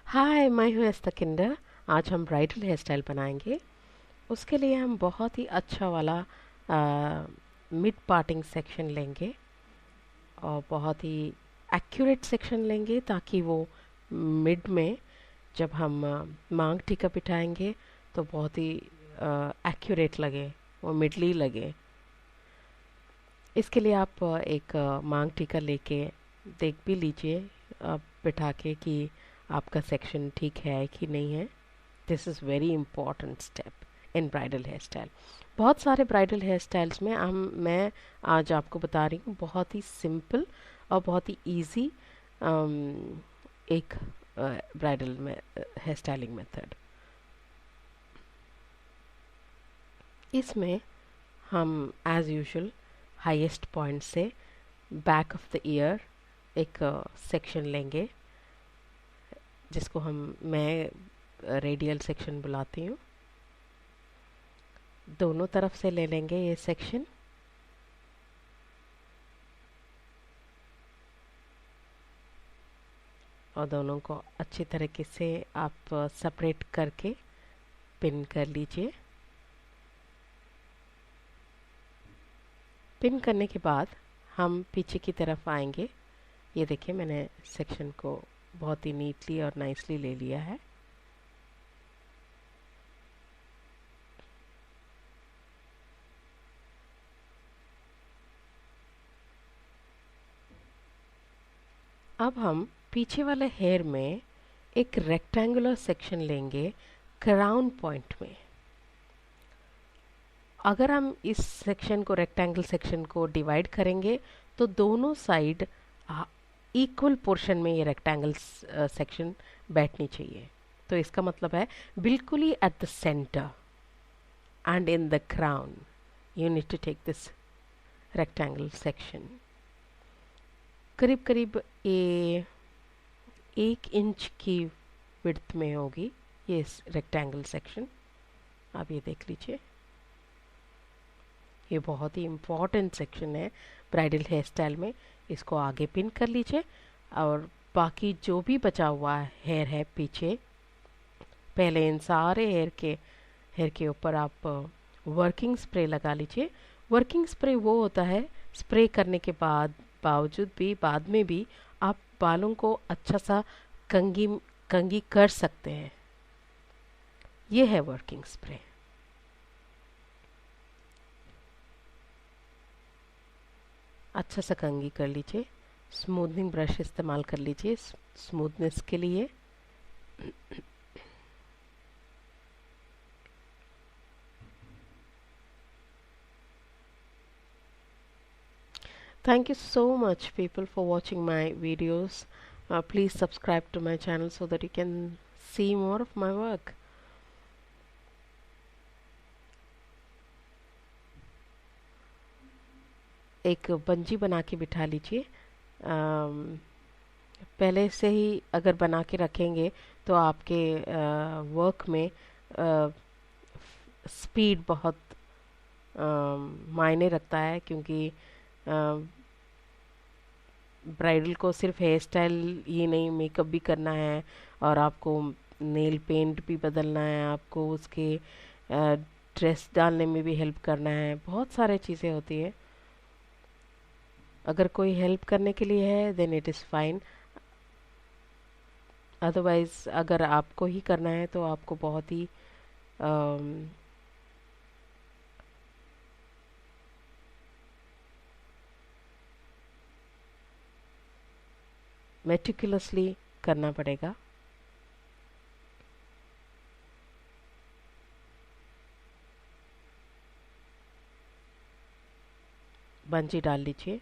हाय, मैं हूँ एस्तकिंडर। आज हम ब्राइडल हेयर स्टाइल बनाएंगे। उसके लिए हम बहुत ही अच्छा वाला मिड पार्टिंग सेक्शन लेंगे और बहुत ही एक्यूरेट सेक्शन लेंगे ताकि वो मिड में जब हम मांग टीका बिठाएंगे तो बहुत ही एक्यूरेट लगे, वो मिडली लगे। इसके लिए आप एक मांग टीका लेके देख भी लीजिए बिठा के कि आपका सेक्शन ठीक है कि नहीं है। This is very important step in bridal hair style. बहुत सारे ब्राइडल हेयर स्टाइल्स में मैं आज आपको बता रही हूँ बहुत ही सिंपल और बहुत ही इजी एक ब्राइडल में हेयर स्टाइलिंग मेथड। इसमें हम एज यूजुअल हाईएस्ट पॉइंट से बैक ऑफ द ईयर एक सेक्शन लेंगे जिसको मैं रेडियल सेक्शन बुलाती हूँ। दोनों तरफ से ले लेंगे ये सेक्शन। और दोनों को अच्छी तरीके से आप सेपरेट करके पिन कर लीजिए। पिन करने के बाद हम पीछे की तरफ आएंगे। ये देखिए, मैंने सेक्शन को बहुत ही नीटली और नाइसली ले लिया है। अब हम पीछे वाले हेयर में एक रेक्टेंगुलर सेक्शन लेंगे क्राउन पॉइंट में। अगर हम इस सेक्शन को रेक्टेंगल सेक्शन को डिवाइड करेंगे तो दोनों साइड इक्वल पोर्शन में ये रेक्टेंगल सेक्शन बैठनी चाहिए। तो इसका मतलब है बिल्कुल ही at the centre and in the crown you need to take this rectangle section. करीब करीब ये 1 इंच की विड्थ में होगी ये रेक्टेंगल सेक्शन। आप ये देख लीजिए, ये बहुत ही इम्पॉर्टेंट सेक्शन है ब्राइडल हेयर स्टाइल में। इसको आगे पिन कर लीजिए और बाकी जो भी बचा हुआ हेयर है पीछे, पहले इन सारे हेयर के ऊपर आप वर्किंग स्प्रे लगा लीजिए। वर्किंग स्प्रे वो होता है स्प्रे करने के बावजूद भी बाद में भी आप बालों को अच्छा सा कंघी कर सकते हैं। ये है वर्किंग स्प्रे। अच्छा सा कंघी कर लीजिए। स्मूथनिंग ब्रश इस्तेमाल कर लीजिए स्मूथनेस के लिए। Thank you so much people for watching my videos. Please subscribe to my channel so that you can see more of my work. एक बंजी बना के बिठा लीजिए। पहले से ही अगर बना के रखेंगे तो आपके वर्क में स्पीड बहुत मायने रखता है, क्योंकि ब्राइडल को सिर्फ हेयर स्टाइल ही नहीं, मेकअप भी करना है और आपको नेल पेंट भी बदलना है, आपको उसके ड्रेस डालने में भी हेल्प करना है। बहुत सारे चीज़ें होती है। अगर कोई हेल्प करने के लिए है then it is fine, otherwise अगर आपको ही करना है तो आपको बहुत ही मेटिकुलसली करना पड़ेगा। बंजी डाल लीजिए।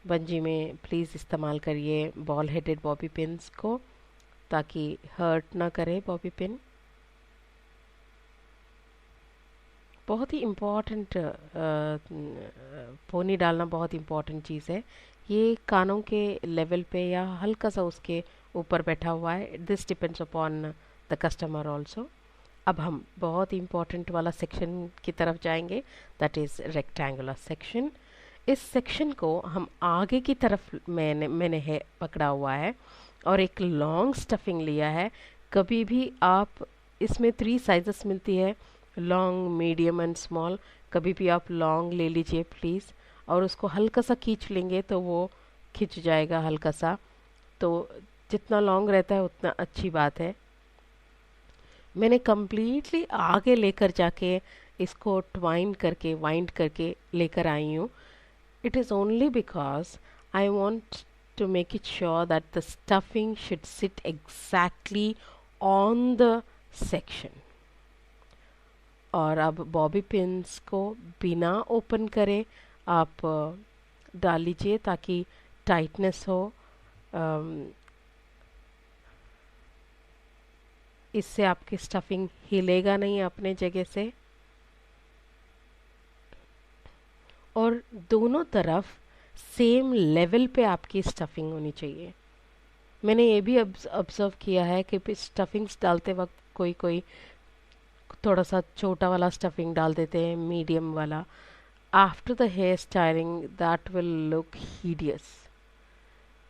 बंजी में प्लीज़ इस्तेमाल करिए बॉल हेडेड बॉबी पिन्स को ताकि हर्ट ना करे बॉबी पिन। बहुत ही इम्पॉर्टेंट पोनी डालना बहुत इम्पॉर्टेंट चीज़ है। ये कानों के लेवल पे या हल्का सा उसके ऊपर बैठा हुआ है। This depends upon the customer also. अब हम बहुत इम्पॉर्टेंट वाला सेक्शन की तरफ जाएंगे, दैट इज़ रेक्टेंगुलर सेक्शन। इस सेक्शन को हम आगे की तरफ मैंने है पकड़ा हुआ है और एक लॉन्ग स्टफिंग लिया है कभी भी आप इसमें 3 साइजेस मिलती है, लॉन्ग, मीडियम एंड स्मॉल। कभी भी आप लॉन्ग ले लीजिए प्लीज़, और उसको हल्का सा खींच लेंगे तो वो खिंच जाएगा हल्का सा। तो जितना लॉन्ग रहता है उतना अच्छी बात है। मैंने कम्प्लीटली आगे लेकर जाके इसको ट्वाइन करके वाइंड करके लेकर आई हूँ। It is only because I want to make it sure that the stuffing should sit exactly on the section। और अब बॉबी पिन्स को बिना ओपन करे आप डाल लीजिए ताकि टाइटनेस हो। इससे आपकी स्टफिंग हिलेगा नहीं अपने जगह से। और दोनों तरफ सेम लेवल पे आपकी स्टफिंग होनी चाहिए। मैंने ये भी ऑब्जर्व किया है कि स्टफिंग्स डालते वक्त कोई कोई थोड़ा सा छोटा वाला स्टफिंग डाल देते हैं, मीडियम वाला। After the hair styling that will look hideous.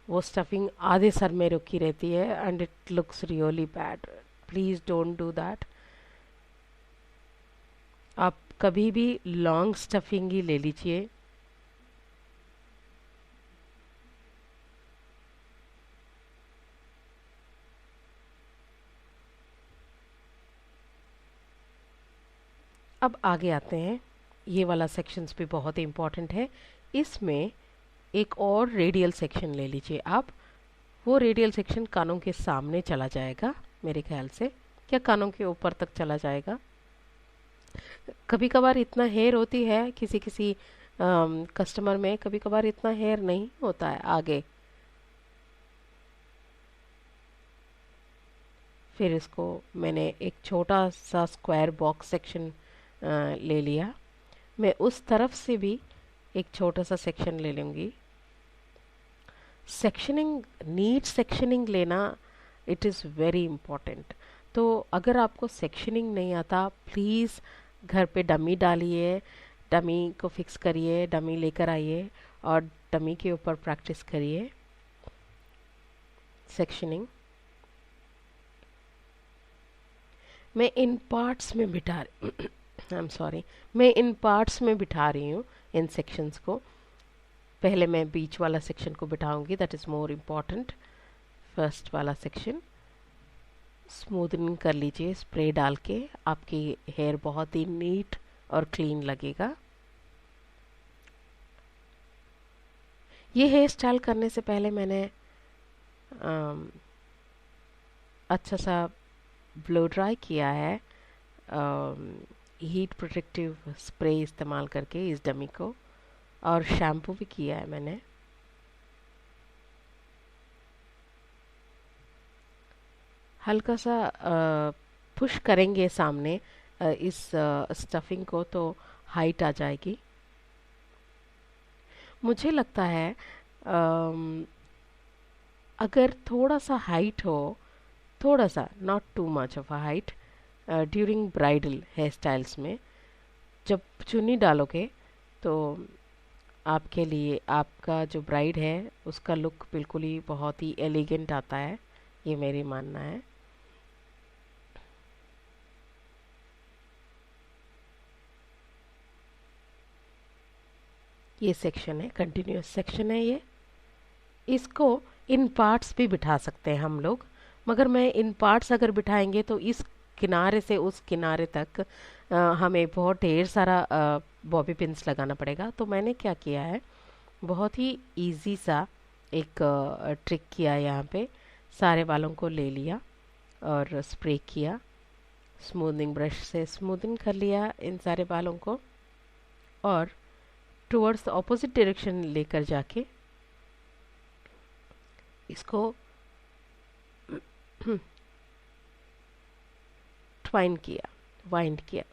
वो स्टफिंग आधे सर में रुकी रहती है and it looks really bad. Please don't do that. आप कभी भी लॉन्ग स्टफिंग ही ले लीजिए। अब आगे आते हैं। ये वाला सेक्शंस भी बहुत ही इम्पोर्टेंट है। इसमें एक और रेडियल सेक्शन ले लीजिए आप। वो रेडियल सेक्शन कानों के सामने चला जाएगा मेरे ख्याल से, या कानों के ऊपर तक चला जाएगा। कभी कभार इतना हेयर होती है किसी किसी कस्टमर में, कभी कभार इतना हेयर नहीं होता है आगे। फिर इसको मैंने एक छोटा सा स्क्वायर बॉक्स सेक्शन ले लिया। मैं उस तरफ से भी एक छोटा सा सेक्शन ले लूँगी। सेक्शनिंग, नीट सेक्शनिंग लेना इट इज़ वेरी इम्पॉर्टेंट। तो अगर आपको सेक्शनिंग नहीं आता, प्लीज़ घर पे डमी डालिए, डमी को फिक्स करिए, डमी लेकर आइए और डमी के ऊपर प्रैक्टिस करिए सेक्शनिंग। मैं इन पार्ट्स में बिठा आई एम सॉरी, मैं इन पार्ट्स में बिठा रही हूँ इन सेक्शंस को। पहले मैं बीच वाला सेक्शन को बिठाऊंगी, that is more important. First वाला सेक्शन स्मूदनिंग कर लीजिए स्प्रे डाल के, आपकी हेयर बहुत ही नीट और क्लीन लगेगा। ये हेयर स्टाइल करने से पहले मैंने अच्छा सा ब्लो ड्राई किया है, हीट प्रोटेक्टिव स्प्रे इस्तेमाल करके इस डमी को, और शैम्पू भी किया है मैंने। हल्का सा पुश करेंगे सामने इस स्टफिंग को तो हाइट आ जाएगी। मुझे लगता है अगर थोड़ा सा हाइट हो, थोड़ा सा, not too much of a height, during bridal hair styles में जब चुन्नी डालोगे तो आपके लिए, आपका जो ब्राइड है उसका लुक बिल्कुल ही बहुत ही एलिगेंट आता है। ये मेरी मानना है। ये सेक्शन है, कंटिन्यूस सेक्शन है ये। इसको इन पार्ट्स भी बिठा सकते हैं हम लोग, मगर मैं इन पार्ट्स अगर बिठाएंगे तो इस किनारे से उस किनारे तक हमें बहुत ढेर सारा बॉबी पिन्स लगाना पड़ेगा। तो मैंने क्या किया है, बहुत ही इजी सा एक ट्रिक किया है। यहाँ पे सारे बालों को ले लिया और स्प्रे किया, स्मूदनिंग ब्रश से स्मूदन कर लिया इन सारे बालों को, और टुवर्ड्स द ऑपोजिट डायरेक्शन लेकर जाके इसको ट्वाइन किया, वाइंड किया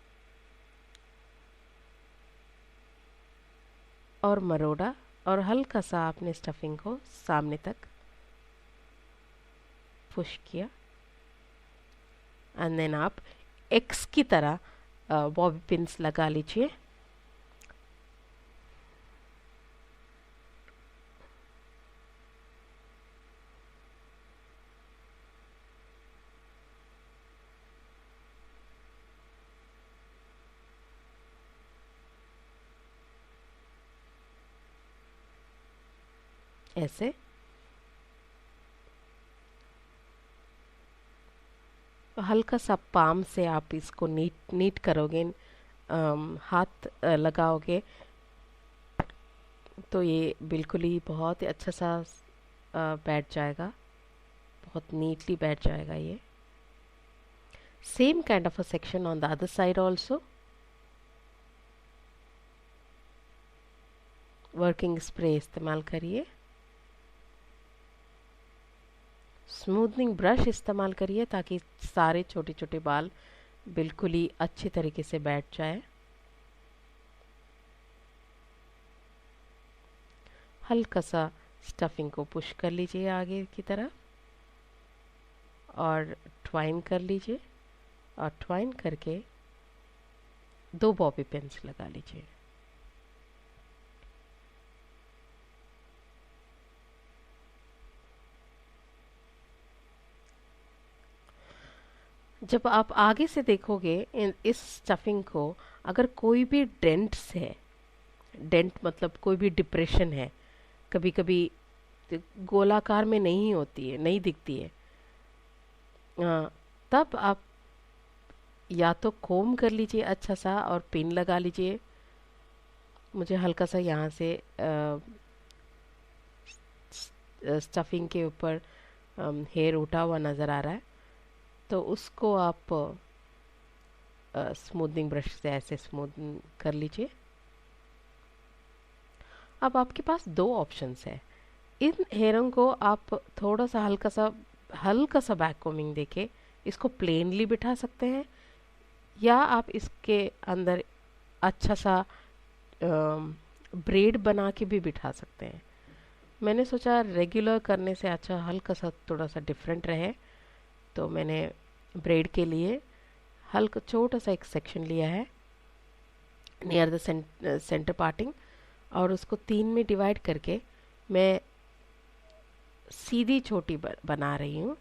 और मरोड़ा, और हल्का सा आपने स्टफिंग को सामने तक पुश किया। एंड देन आप एक्स की तरह बॉबी पिन्स लगा लीजिए। ऐसे। हल्का सा पाम से आप इसको नीट नीट करोगे, हाथ लगाओगे, तो ये बिल्कुल ही बहुत ही अच्छा सा बैठ जाएगा, बहुत नीटली बैठ जाएगा ये। Same kind of a section on the other side also. Working spray इस्तेमाल करिए, स्मूथनिंग ब्रश इस्तेमाल करिए ताकि सारे छोटे छोटे बाल बिल्कुल ही अच्छी तरीके से बैठ जाए। हल्का सा स्टफिंग को पुश कर लीजिए आगे की तरफ और ट्वाइन कर लीजिए, और ट्वाइन करके 2 बॉबी पिन्स लगा लीजिए। जब आप आगे से देखोगे इस स्टफिंग को, अगर कोई भी डेंट्स है, डेंट मतलब कोई भी डिप्रेशन है, कभी कभी गोलाकार में नहीं होती है, नहीं दिखती है, तब आप या तो कोम कर लीजिए अच्छा सा और पिन लगा लीजिए। मुझे हल्का सा यहाँ से स्टफिंग के ऊपर हेयर उठा हुआ नज़र आ रहा है, तो उसको आप स्मूथनिंग ब्रश से ऐसे स्मूथ कर लीजिए। अब आपके पास 2 ऑप्शंस है। इन हेयरों को आप थोड़ा सा हल्का सा बैक कोमिंग देके इसको प्लेनली बिठा सकते हैं, या आप इसके अंदर अच्छा सा ब्रेड बना के भी बिठा सकते हैं। मैंने सोचा रेगुलर करने से अच्छा हल्का सा थोड़ा सा डिफरेंट रहे, तो मैंने ब्रेड के लिए हल्का छोटा सा एक सेक्शन लिया है नियर द सेंटर पार्टिंग, और उसको 3 में डिवाइड करके मैं सीधी छोटी बना रही हूँ।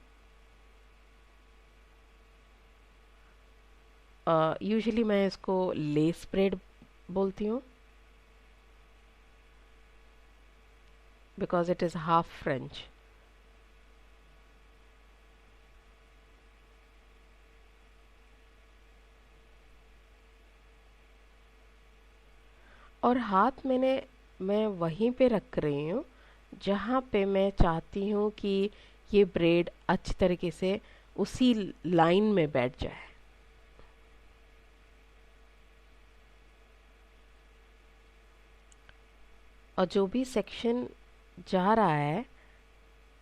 यूजुअली मैं इसको लेस ब्रेड बोलती हूँ, because it is half French. और हाथ मैं वहीं पे रख रही हूँ जहाँ पे मैं चाहती हूँ कि ये ब्रेड अच्छी तरीके से उसी लाइन में बैठ जाए। और जो भी सेक्शन जा रहा है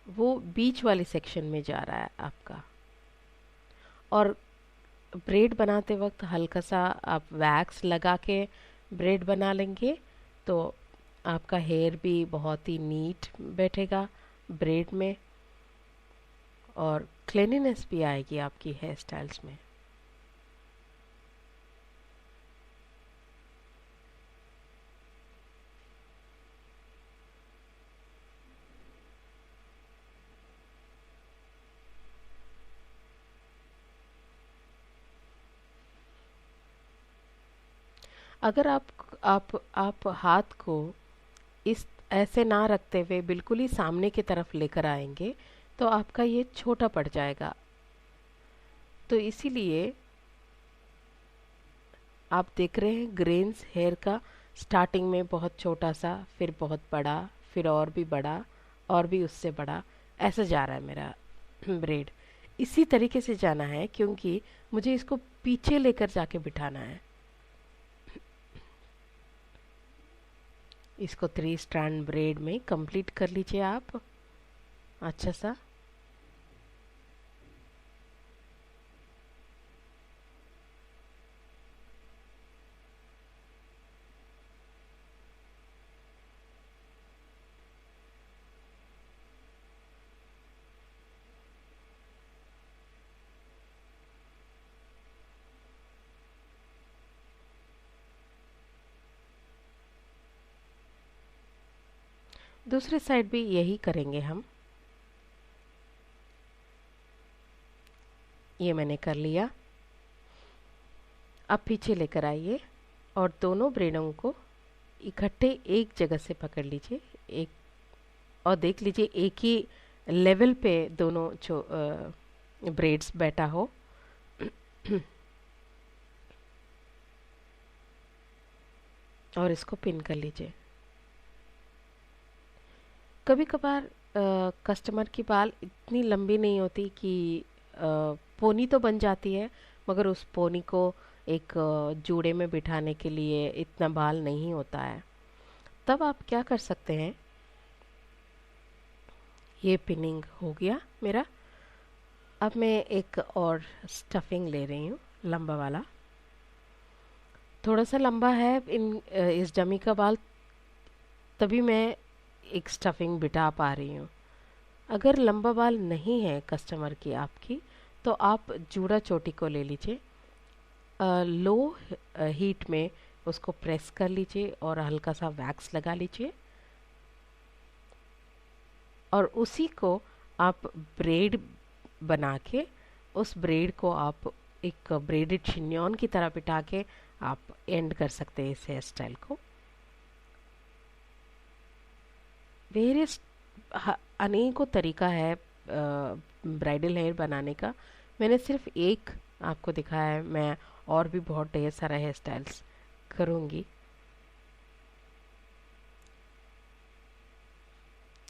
वो बीच वाली सेक्शन में जा रहा है आपका। और ब्रेड बनाते वक्त हल्का सा आप वैक्स लगा के ब्रेड बना लेंगे तो आपका हेयर भी बहुत ही नीट बैठेगा ब्रेड में, और क्लीनिनेस भी आएगी आपकी हेयर स्टाइल्स में। अगर आप हाथ को इस ऐसे ना रखते हुए बिल्कुल ही सामने की तरफ लेकर आएंगे तो आपका ये छोटा पड़ जाएगा। तो इसीलिए आप देख रहे हैं ग्रेन्स हेयर का स्टार्टिंग में बहुत छोटा सा, फिर बहुत बड़ा, फिर और भी बड़ा, और भी उससे बड़ा, ऐसा जा रहा है मेरा ब्रेड। इसी तरीके से जाना है क्योंकि मुझे इसको पीछे लेकर जाके बिठाना है। इसको 3 स्ट्रैंड ब्रेड में कंप्लीट कर लीजिए आप अच्छा सा। दूसरी साइड भी यही करेंगे हम। ये मैंने कर लिया। अब पीछे लेकर आइए और दोनों ब्रेडों को इकट्ठे एक जगह से पकड़ लीजिए। एक और देख लीजिए एक ही लेवल पे दोनों जो ब्रेड्स बैठा हो। और इसको पिन कर लीजिए। कभी कभार कस्टमर की बाल इतनी लंबी नहीं होती कि पोनी तो बन जाती है, मगर उस पोनी को एक जूड़े में बिठाने के लिए इतना बाल नहीं होता है। तब आप क्या कर सकते हैं, ये पिनिंग हो गया मेरा। अब मैं एक और स्टफिंग ले रही हूँ, लंबा वाला। थोड़ा सा लंबा है इस डमी का बाल, तभी मैं एक स्टफिंग बिठा पा रही हूँ। अगर लंबा बाल नहीं है कस्टमर की आपकी, तो आप जूड़ा चोटी को ले लीजिए, लो हीट में उसको प्रेस कर लीजिए और हल्का सा वैक्स लगा लीजिए, और उसी को आप ब्रेड बना के, उस ब्रेड को आप एक ब्रेडेड शिन्योन की तरह बिठा के आप एंड कर सकते हैं इस हेयर स्टाइल को। वेरियस अनेकों तरीका है ब्राइडल हेयर बनाने का। मैंने सिर्फ एक आपको दिखाया है, मैं और भी बहुत ढेर सारा हेयर स्टाइल्स करूँगी।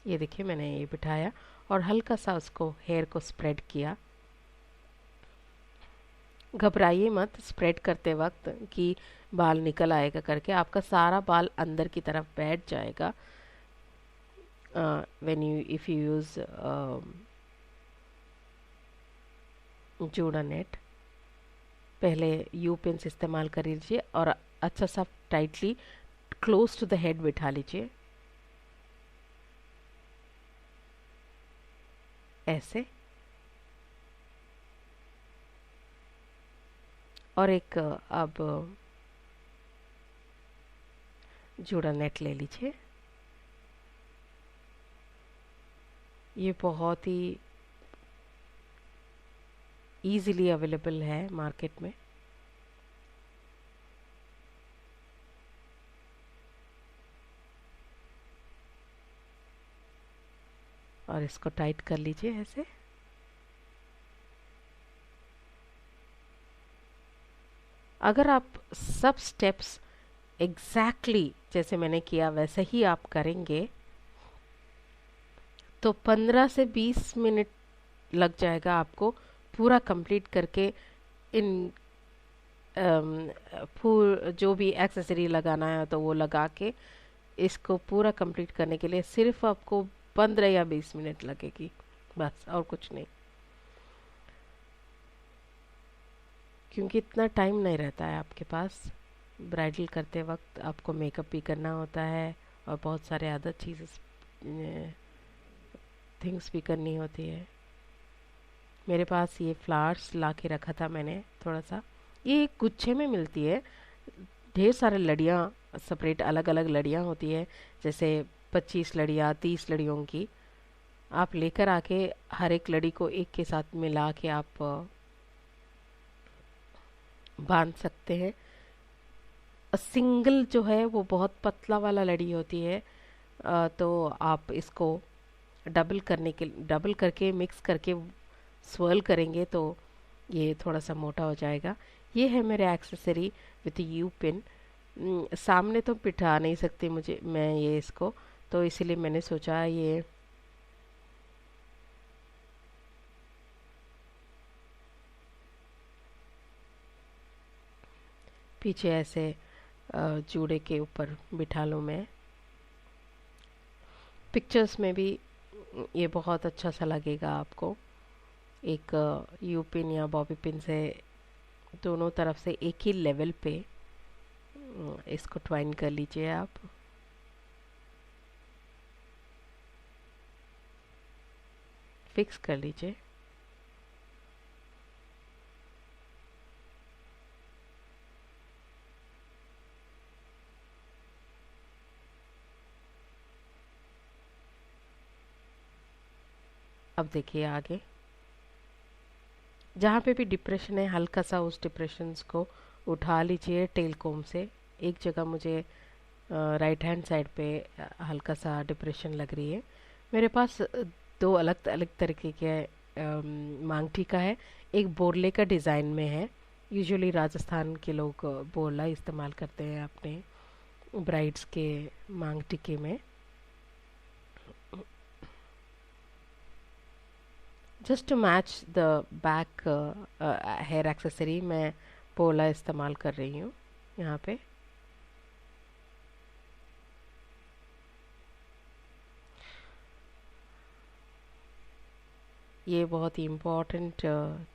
ये देखिए मैंने ये बिठाया और हल्का सा उसको हेयर को स्प्रेड किया। घबराइए मत स्प्रेड करते वक्त कि बाल निकल आएगा करके, आपका सारा बाल अंदर की तरफ बैठ जाएगा when you if you use जूड़ा नेट। पहले यू पिन्स इस्तेमाल कर लीजिए और अच्छा सा tightly close to the head बिठा लीजिए, ऐसे। और एक अब जूड़ा नेट ले लीजिए। ये बहुत ही ईज़िली अवेलेबल है मार्केट में। और इसको टाइट कर लीजिए ऐसे। अगर आप सब स्टेप्स एग्जैक्टली जैसे मैंने किया वैसे ही आप करेंगे तो 15 से 20 मिनट लग जाएगा आपको पूरा कंप्लीट करके। इन जो भी एक्सेसरी लगाना है तो वो लगा के इसको पूरा कंप्लीट करने के लिए सिर्फ आपको 15 या 20 मिनट लगेगी, बस, और कुछ नहीं। क्योंकि इतना टाइम नहीं रहता है आपके पास। ब्राइडल करते वक्त आपको मेकअप भी करना होता है और बहुत सारे अदर चीज़ थिंग्स भी करनी होती है। मेरे पास ये फ्लावर्स ला के रखा था मैंने थोड़ा सा, ये गुच्छे में मिलती है, ढेर सारे लड़ियाँ, सेपरेट अलग अलग लड़ियाँ होती है, जैसे 25 लड़ियाँ 30 लड़ियों की। आप लेकर आके हर एक लड़ी को एक के साथ मिला के आप बांध सकते हैं। सिंगल जो है वो बहुत पतला वाला लड़ी होती है, तो आप इसको डबल करके मिक्स करके स्वर्ल करेंगे तो ये थोड़ा सा मोटा हो जाएगा। ये है मेरे एक्सेसरी विथ यू पिन। सामने तो बिठा नहीं सकती मुझे मैं ये इसको, तो इसीलिए मैंने सोचा ये पीछे ऐसे जूड़े के ऊपर बिठा लूँ मैं। पिक्चर्स में भी ये बहुत अच्छा सा लगेगा आपको। एक यू पिन या बॉबी पिन से दोनों तरफ से एक ही लेवल पे इसको ट्वाइन कर लीजिए आप। फिक्स कर लीजिए। अब देखिए आगे जहाँ पे भी डिप्रेशन है हल्का सा उस डिप्रेशंस को उठा लीजिए टेल कोम से। एक जगह मुझे राइट हैंड साइड पे हल्का सा डिप्रेशन लग रही है, मेरे पास दो अलग अलग तरीके के मांग टीका है। एक बोरले का डिज़ाइन में है। यूजुअली राजस्थान के लोग बोरला इस्तेमाल करते हैं अपने ब्राइड्स के मांग टीके में। Just to match the back hair accessory मैं बोरला इस्तेमाल कर रही हूँ यहाँ पे। ये बहुत ही इम्पोर्टेंट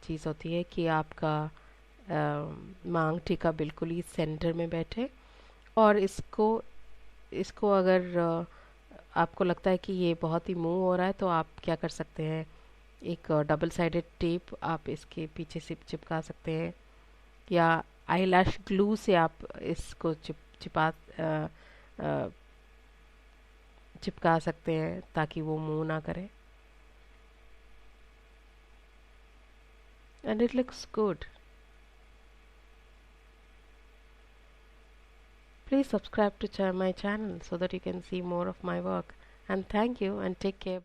चीज़ होती है कि आपका मांग टीका बिल्कुल ही सेंटर में बैठे। और इसको इसको अगर आपको लगता है कि ये बहुत ही मूव हो रहा है, तो आप क्या कर सकते हैं, एक डबल साइडेड टेप आप इसके पीछे से चिपका सकते हैं, या आईलैश ग्लू से आप इसको अ, चिपका सकते हैं ताकि वो मूव ना करे। And it looks good. Please subscribe to my channel so that you can see more of my work. And thank you and take care.